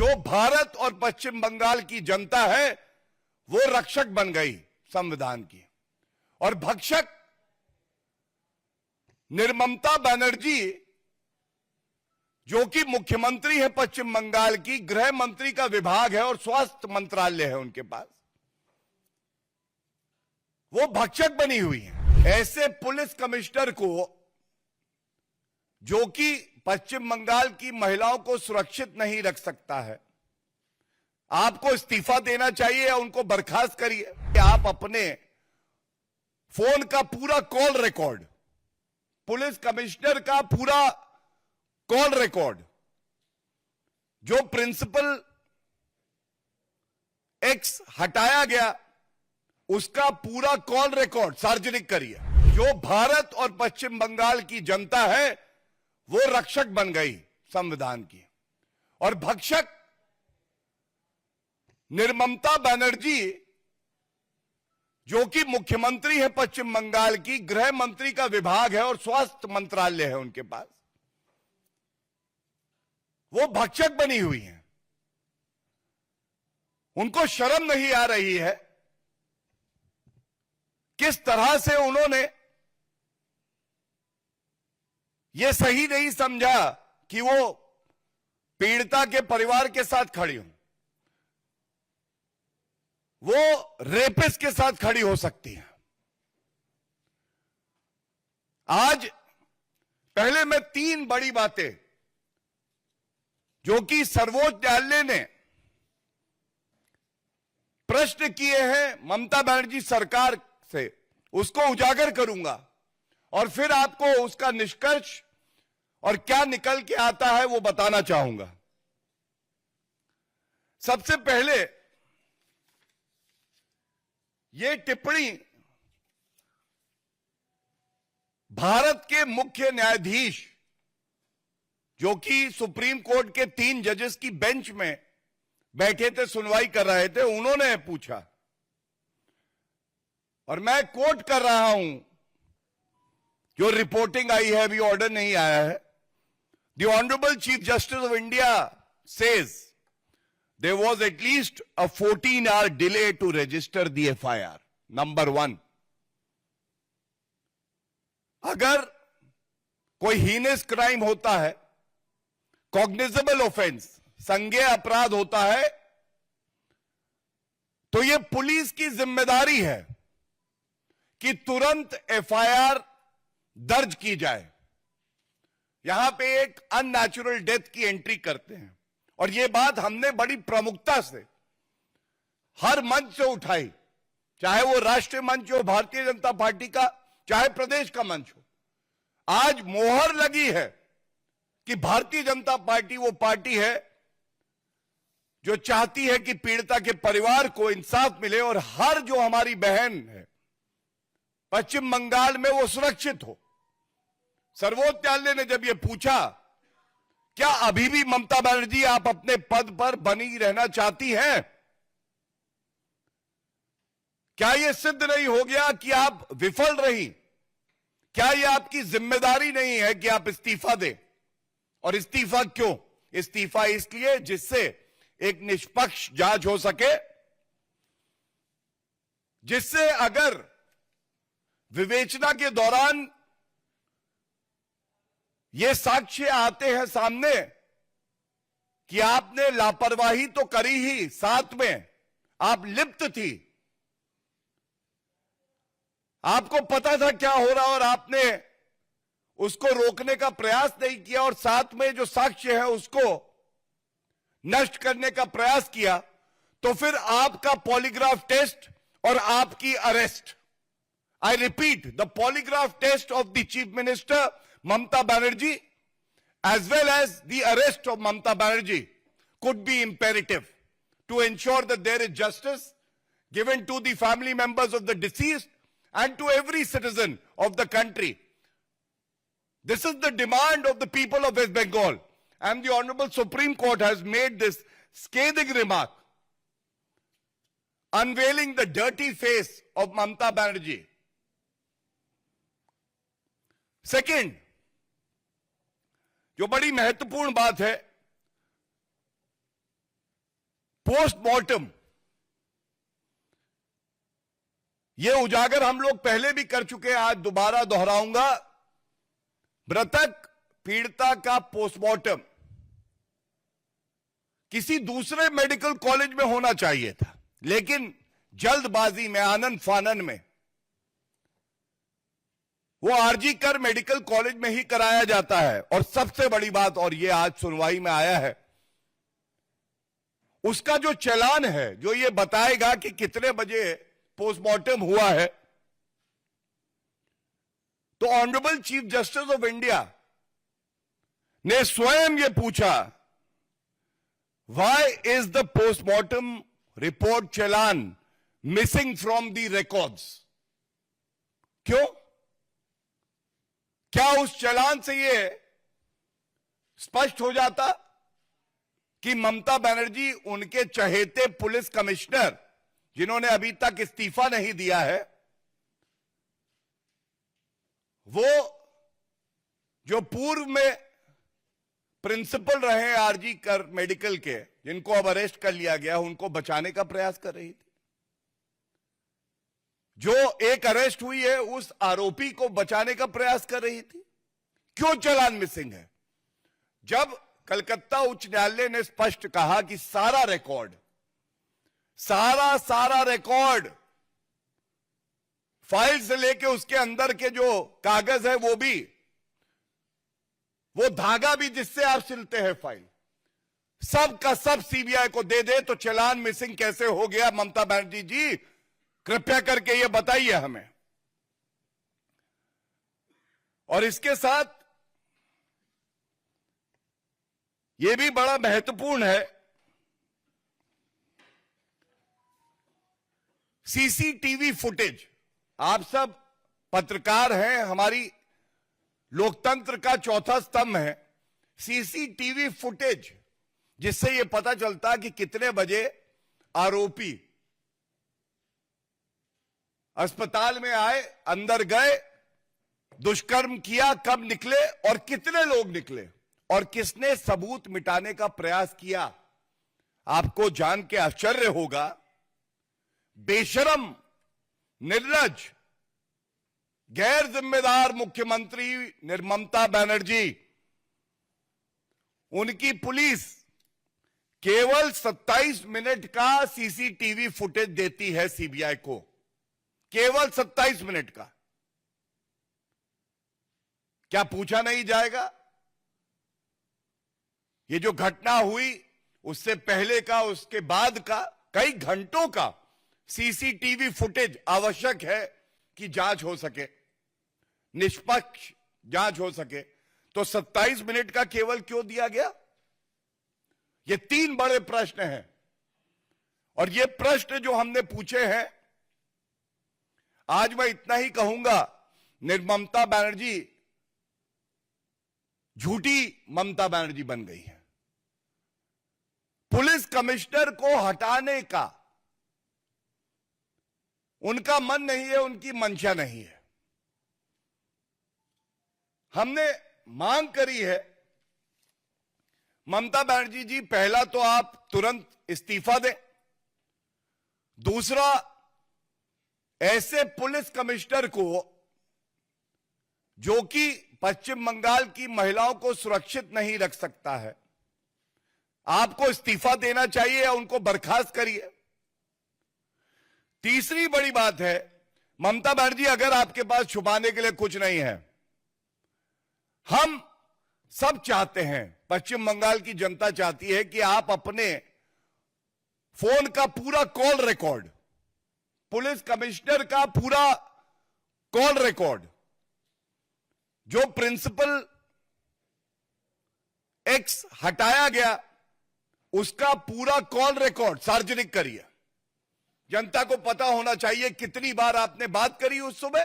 जो भारत और पश्चिम बंगाल की जनता है वो रक्षक बन गई संविधान की, और भक्षक निर्ममता बनर्जी जो कि मुख्यमंत्री है पश्चिम बंगाल की, गृह मंत्री का विभाग है और स्वास्थ्य मंत्रालय है उनके पास, वो भक्षक बनी हुई है। ऐसे पुलिस कमिश्नर को, जो कि पश्चिम बंगाल की महिलाओं को सुरक्षित नहीं रख सकता है, आपको इस्तीफा देना चाहिए या उनको बर्खास्त करिए। आप अपने फोन का पूरा कॉल रिकॉर्ड, पुलिस कमिश्नर का पूरा कॉल रिकॉर्ड, जो प्रिंसिपल एक्स हटाया गया उसका पूरा कॉल रिकॉर्ड सार्वजनिक करिए। जो भारत और पश्चिम बंगाल की जनता है वो रक्षक बन गई संविधान की, और भक्षक निर्ममता बनर्जी जो कि मुख्यमंत्री है पश्चिम बंगाल की, गृह मंत्री का विभाग है और स्वास्थ्य मंत्रालय है उनके पास, वो भक्षक बनी हुई हैं। उनको शर्म नहीं आ रही है किस तरह से उन्होंने यह सही नहीं समझा कि वो पीड़िता के परिवार के साथ खड़ी हो, वो रेपिस्ट के साथ खड़ी हो सकती है। आज पहले मैं 3 बड़ी बातें जो कि सर्वोच्च न्यायालय ने प्रश्न किए हैं ममता बनर्जी सरकार से, उसको उजागर करूंगा और फिर आपको उसका निष्कर्ष और क्या निकल के आता है वो बताना चाहूंगा। सबसे पहले ये टिप्पणी भारत के मुख्य न्यायाधीश जो कि सुप्रीम कोर्ट के 3 जजेस की बेंच में बैठे थे, सुनवाई कर रहे थे, उन्होंने पूछा, और मैं कोट कर रहा हूं, जो रिपोर्टिंग आई है, अभी ऑर्डर नहीं आया है। The honourable chief justice of India says there was at least a 14-hour delay to register the FIR. Number 1, अगर कोई हीनस क्राइम होता है, कॉग्निजेबल ऑफेंस, संज्ञेय अपराध होता है, तो यह पुलिस की जिम्मेदारी है कि तुरंत FIR दर्ज की जाए। यहां पे एक अननेचुरल डेथ की एंट्री करते हैं, और यह बात हमने बड़ी प्रमुखता से हर मंच से उठाई, चाहे वो राष्ट्रीय मंच हो भारतीय जनता पार्टी का, चाहे प्रदेश का मंच हो। आज मोहर लगी है कि भारतीय जनता पार्टी वो पार्टी है जो चाहती है कि पीड़िता के परिवार को इंसाफ मिले और हर जो हमारी बहन है पश्चिम बंगाल में वो सुरक्षित हो। सर्वोच्च न्यायालय ने जब ये पूछा, क्या अभी भी ममता बनर्जी आप अपने पद पर बनी रहना चाहती हैं? क्या यह सिद्ध नहीं हो गया कि आप विफल रही? क्या यह आपकी जिम्मेदारी नहीं है कि आप इस्तीफा दें? और इस्तीफा क्यों? इस्तीफा इसलिए जिससे एक निष्पक्ष जांच हो सके, जिससे अगर विवेचना के दौरान ये साक्ष्य आते हैं सामने कि आपने लापरवाही तो करी ही, साथ में आप लिप्त थी, आपको पता था क्या हो रहा और आपने उसको रोकने का प्रयास नहीं किया, और साथ में जो साक्ष्य है उसको नष्ट करने का प्रयास किया, तो फिर आपका पॉलीग्राफ टेस्ट और आपकी arrest, I repeat, the polygraph test of the chief minister Mamata Banerjee as well as the arrest of Mamata Banerjee could be imperative to ensure that there is justice given to the family members of the deceased and to every citizen of the country. This is the demand of the people of West Bengal, and the Honorable Supreme Court has made this scathing remark, unveiling the dirty face of Mamata Banerjee. Second, जो बड़ी महत्वपूर्ण बात है, postmortem, यह उजागर हम लोग पहले भी कर चुके हैं, आज दोबारा दोहराऊंगा। मृतक पीड़िता का पोस्टमार्टम किसी दूसरे मेडिकल कॉलेज में होना चाहिए था, लेकिन जल्दबाजी में, आनन फानन में वो आरजी कर मेडिकल कॉलेज में ही कराया जाता है। और सबसे बड़ी बात, और ये आज सुनवाई में आया है, उसका जो चालान है, जो ये बताएगा कि कितने बजे पोस्टमार्टम हुआ है, तो honourable chief justice of India ने स्वयं ये पूछा, why is the postmortem report challan missing from the records? क्यों? क्या उस चालान से यह स्पष्ट हो जाता कि ममता बनर्जी उनके चहेते पुलिस कमिश्नर, जिन्होंने अभी तक इस्तीफा नहीं दिया है, वो जो पूर्व में प्रिंसिपल रहे आरजी कर मेडिकल के, जिनको अब अरेस्ट कर लिया गया, उनको बचाने का प्रयास कर रही थी? जो एक अरेस्ट हुई है, उस आरोपी को बचाने का प्रयास कर रही थी? क्यों चालान मिसिंग है? जब कलकत्ता उच्च न्यायालय ने स्पष्ट कहा कि सारा रिकॉर्ड, सारा रिकॉर्ड, फाइल से लेके उसके अंदर के जो कागज है, वो धागा भी जिससे आप सिलते हैं फाइल, सब का सब सीबीआई को दे दे, तो चालान मिसिंग कैसे हो गया? ममता बनर्जी जी, कृपया करके ये बताइए हमें। और इसके साथ यह भी बड़ा महत्वपूर्ण है, सीसीटीवी फुटेज। आप सब पत्रकार हैं, हमारी लोकतंत्र का चौथा स्तंभ है सीसीटीवी फुटेज, जिससे यह पता चलता कि कितने बजे आरोपी अस्पताल में आए, अंदर गए, दुष्कर्म किया, कब निकले और कितने लोग निकले, और किसने सबूत मिटाने का प्रयास किया। आपको जान के आश्चर्य होगा, बेशरम, निर्लज, गैर जिम्मेदार मुख्यमंत्री ममता बनर्जी, उनकी पुलिस केवल 27 मिनट का सीसीटीवी फुटेज देती है सीबीआई को, केवल 27 मिनट का। क्या पूछा नहीं जाएगा? ये जो घटना हुई, उससे पहले का, उसके बाद का कई घंटों का सीसीटीवी फुटेज आवश्यक है कि जांच हो सके, निष्पक्ष जांच हो सके। तो 27 मिनट का केवल क्यों दिया गया? ये 3 बड़े प्रश्न हैं, और ये प्रश्न जो हमने पूछे हैं, आज मैं इतना ही कहूंगा, ममता बनर्जी झूठी ममता बनर्जी बन गई है। पुलिस कमिश्नर को हटाने का उनका मन नहीं है, उनकी मंशा नहीं है। हमने मांग करी है, ममता बनर्जी जी, पहला तो आप तुरंत इस्तीफा दें, दूसरा, ऐसे पुलिस कमिश्नर को जो कि पश्चिम बंगाल की महिलाओं को सुरक्षित नहीं रख सकता है, आपको इस्तीफा देना चाहिए या उनको बर्खास्त करिए। तीसरी बड़ी बात है, ममता बनर्जी, अगर आपके पास छुपाने के लिए कुछ नहीं है, हम सब चाहते हैं, पश्चिम बंगाल की जनता चाहती है कि आप अपने फोन का पूरा कॉल रिकॉर्ड, पुलिस कमिश्नर का पूरा कॉल रिकॉर्ड, जो प्रिंसिपल एक्स हटाया गया, उसका पूरा कॉल रिकॉर्ड सार्वजनिक करिए। जनता को पता होना चाहिए कितनी बार आपने बात करी उस सुबह,